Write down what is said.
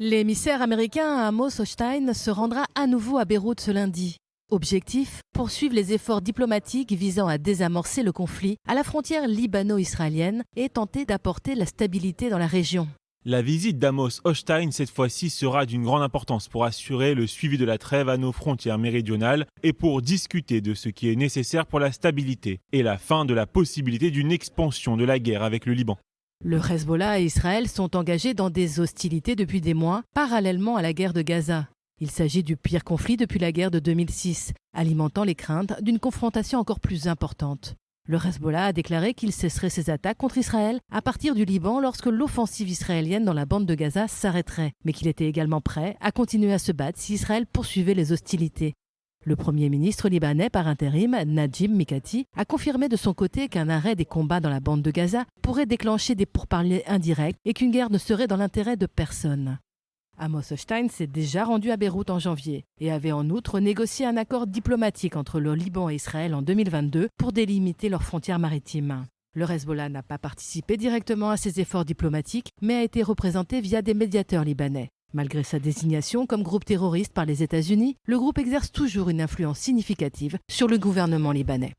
L'émissaire américain Amos Hochstein se rendra à nouveau à Beyrouth ce lundi. Objectif, poursuivre les efforts diplomatiques visant à désamorcer le conflit à la frontière libano-israélienne et tenter d'apporter la stabilité dans la région. La visite d'Amos Hochstein cette fois-ci sera d'une grande importance pour assurer le suivi de la trêve à nos frontières méridionales et pour discuter de ce qui est nécessaire pour la stabilité et la fin de la possibilité d'une expansion de la guerre avec le Liban. Le Hezbollah et Israël sont engagés dans des hostilités depuis des mois, parallèlement à la guerre de Gaza. Il s'agit du pire conflit depuis la guerre de 2006, alimentant les craintes d'une confrontation encore plus importante. Le Hezbollah a déclaré qu'il cesserait ses attaques contre Israël à partir du Liban lorsque l'offensive israélienne dans la bande de Gaza s'arrêterait, mais qu'il était également prêt à continuer à se battre si Israël poursuivait les hostilités. Le Premier ministre libanais par intérim, Najib Mikati, a confirmé de son côté qu'un arrêt des combats dans la bande de Gaza pourrait déclencher des pourparlers indirects et qu'une guerre ne serait dans l'intérêt de personne. Amos Hochstein s'est déjà rendu à Beyrouth en janvier et avait en outre négocié un accord diplomatique entre le Liban et Israël en 2022 pour délimiter leurs frontières maritimes. Le Hezbollah n'a pas participé directement à ces efforts diplomatiques, mais a été représenté via des médiateurs libanais. Malgré sa désignation comme groupe terroriste par les États-Unis, le groupe exerce toujours une influence significative sur le gouvernement libanais.